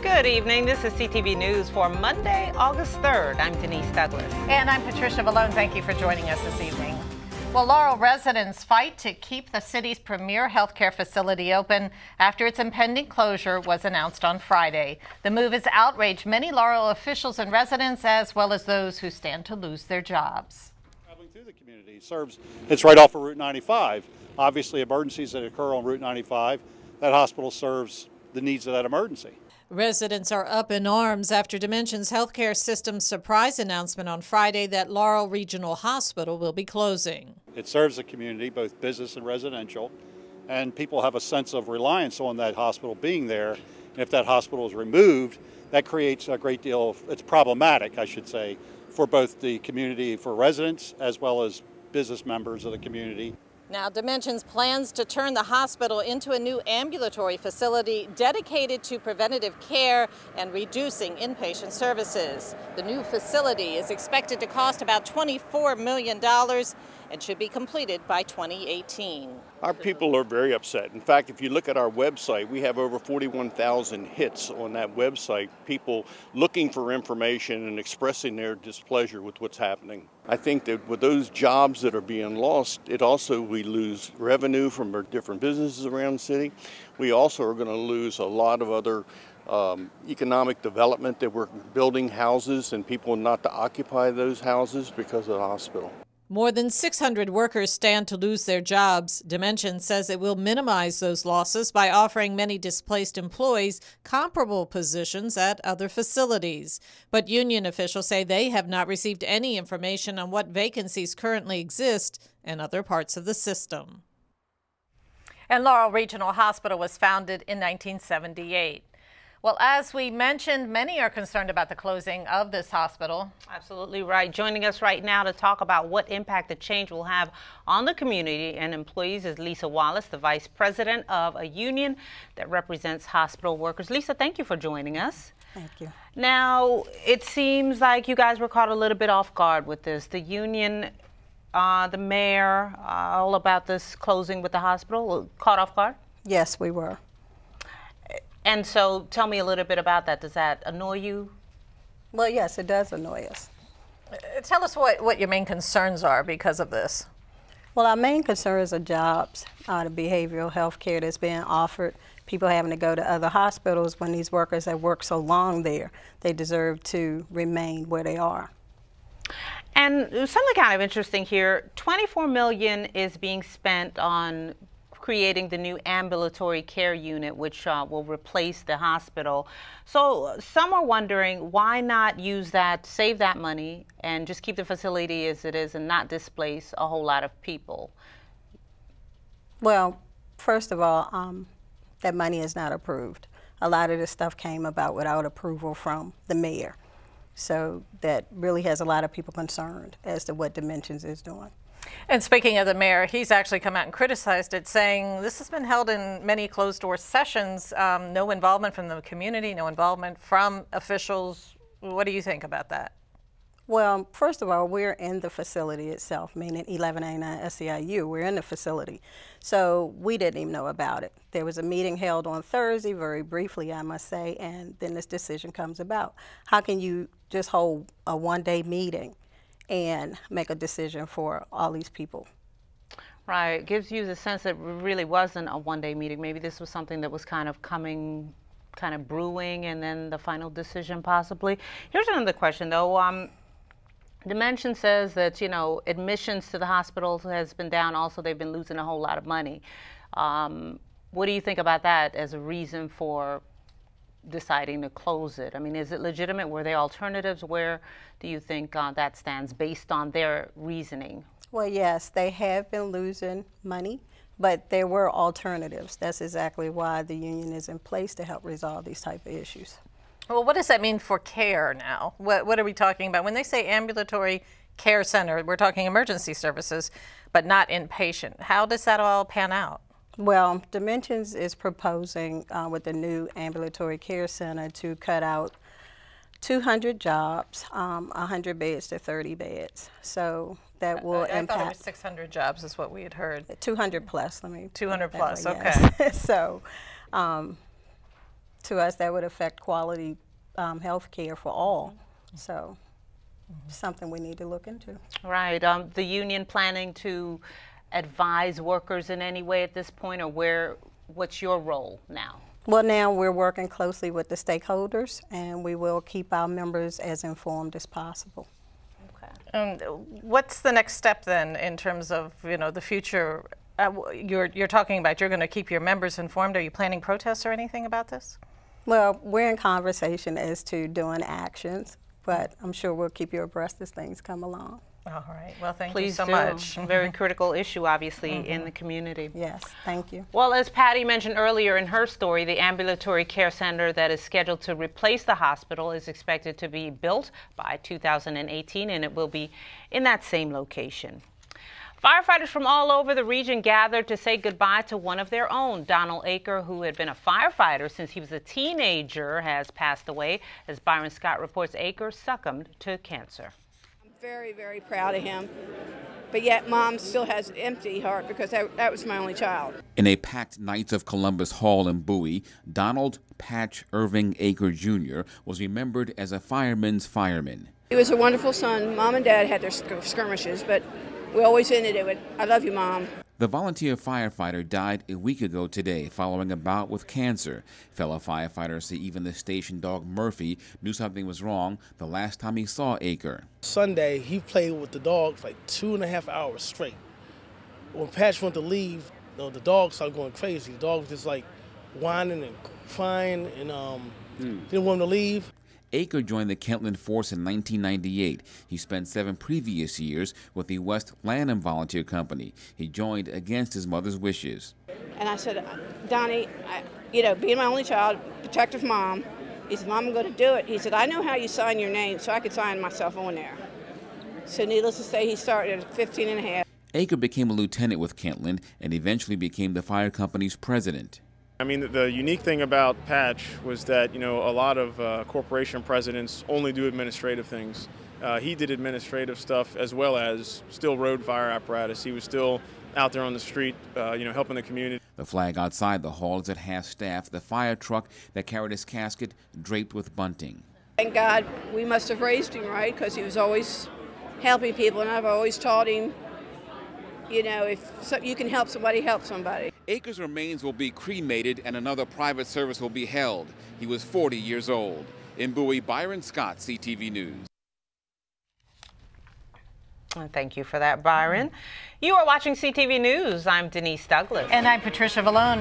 Good evening. This is CTV News for Monday, August 3rd. I'm Denise Douglas. And I'm Patricia Malone. Thank you for joining us this evening. Well, Laurel residents fight to keep the city's premier healthcare facility open after its impending closure was announced on Friday. The move has outraged many Laurel officials and residents, as well as those who stand to lose their jobs. Traveling through the community it's right off of Route 95. Obviously, emergencies that occur on Route 95, that hospital serves the needs of that emergency. Residents are up in arms after Dimension's healthcare system's surprise announcement on Friday that Laurel Regional Hospital will be closing. It serves the community, both business and residential, and people have a sense of reliance on that hospital being there. And if that hospital is removed, that creates a great deal of, it's problematic, I should say, for both the community, for residents, as well as business members of the community. Now, Dimension's plans to turn the hospital into a new ambulatory facility dedicated to preventative care and reducing inpatient services. The new facility is expected to cost about $24 million and should be completed by 2018. Our people are very upset. In fact, if you look at our website, we have over 41,000 hits on that website, people looking for information and expressing their displeasure with what's happening. I think that with those jobs that are being lost, we lose revenue from our different businesses around the city. We also are going to lose a lot of other economic development, that we're building houses and people not to occupy those houses because of the hospital. More than 600 workers stand to lose their jobs. Dimension says it will minimize those losses by offering many displaced employees comparable positions at other facilities. But union officials say they have not received any information on what vacancies currently exist in other parts of the system. And Laurel Regional Hospital was founded in 1978. Well, as we mentioned, many are concerned about the closing of this hospital. Absolutely right. Joining us right now to talk about what impact the change will have on the community and employees is Lisa Wallace, the vice president of a union that represents hospital workers. Lisa, thank you for joining us. Thank you. Now, it seems like you guys were caught a little bit off guard with this. The union, the mayor, all about this closing with the hospital, caught off guard? Yes, we were. And so tell me a little bit about that. Does that annoy you? Well, yes, it does annoy us. Tell us what your main concerns are because of this. Well, our main concerns are jobs, the behavioral health care that's being offered, people having to go to other hospitals when these workers have worked so long there. They deserve to remain where they are. And something kind of interesting here, $24 million is being spent on creating the new ambulatory care unit, which will replace the hospital. So some are wondering, why not use that, save that money, and just keep the facility as it is and not displace a whole lot of people? Well, first of all, that money is not approved. A lot of this stuff came about without approval from the mayor. So that really has a lot of people concerned as to what Dimensions is doing. And speaking of the mayor, he's actually come out and criticized it, saying this has been held in many closed-door sessions, no involvement from the community, no involvement from officials. What do you think about that? Well, first of all, we're in the facility itself, meaning 1189 SEIU. We're in the facility. So we didn't even know about it. There was a meeting held on Thursday, very briefly, I must say, and then this decision comes about. How can you just hold a one-day meeting and make a decision for all these people? Right, it gives you the sense that it really wasn't a one-day meeting. Maybe this was something that was kind of brewing, and then the final decision possibly. Here's another question though. Dimension says that, you know, admissions to the hospital has been down. Also, they've been losing a whole lot of money. What do you think about that as a reason for deciding to close it? I mean, is it legitimate? Were there alternatives? Where do you think that stands based on their reasoning? Well, yes, they have been losing money, but there were alternatives. That's exactly why the union is in place to help resolve these type of issues. Well, what does that mean for care now? What are we talking about? When they say ambulatory care center, we're talking emergency services, but not inpatient. How does that all pan out? Well, Dimensions is proposing with the new ambulatory care center to cut out 200 jobs, 100 beds to 30 beds. So that will impact. I thought it was 600 jobs is what we had heard. 200 plus, 200 plus, way, okay. Yes. So to us, that would affect quality health care for all. So something we need to look into. Right. The union planning to advise workers in any way at this point, or what's your role now? Well, now we're working closely with the stakeholders, and we will keep our members as informed as possible. What's the next step then in terms of, you know, the future? You're talking about you're going to keep your members informed. Are you planning protests or anything about this? Well, we're in conversation as to doing actions, but I'm sure we'll keep you abreast as things come along. All right. Well, thank Please you so do. much. Very critical issue, obviously, in the community. Yes, thank you. Well, as Patty mentioned earlier in her story, the ambulatory care center that is scheduled to replace the hospital is expected to be built by 2018, and it will be in that same location. Firefighters from all over the region gathered to say goodbye to one of their own. Donald Aker, who had been a firefighter since he was a teenager, has passed away. As Byron Scott reports, Aker succumbed to cancer. Very, very proud of him, but yet Mom still has an empty heart because that was my only child. In a packed Knights of Columbus Hall in Bowie, Donald Patch Irving Aker Jr. was remembered as a fireman's fireman. He was a wonderful son. Mom and Dad had their skirmishes, but we always ended it with, "I love you, Mom." The volunteer firefighter died a week ago today following a bout with cancer. Fellow firefighters say even the station dog Murphy knew something was wrong the last time he saw Aker. Sunday, he played with the dog for like 2.5 hours straight. When Patch went to leave, the dog started going crazy. The dog was just like whining and crying and didn't want him to leave. Aker joined the Kentland Force in 1998. He spent 7 previous years with the West Lanham Volunteer Company. He joined against his mother's wishes. And I said, "Donnie, being my only child, protective mom," he said, "Mom, I'm going to do it." He said, "I know how you sign your name, so I could sign myself on there." So needless to say, he started at 15 and a half. Aker became a lieutenant with Kentland and eventually became the fire company's president. I mean, the unique thing about Patch was that, a lot of corporation presidents only do administrative things. He did administrative stuff as well as still road fire apparatus. He was still out there on the street, helping the community. The flag outside the hall is at half-staff, the fire truck that carried his casket draped with bunting. Thank God we must have raised him right, because he was always helping people, and I've always taught him, if you can help somebody, help somebody. Aker's remains will be cremated and another private service will be held. He was 40 years old. In Bowie, Byron Scott, CTV News. Thank you for that, Byron. You are watching CTV News. I'm Denise Douglas. And I'm Patricia Vallone.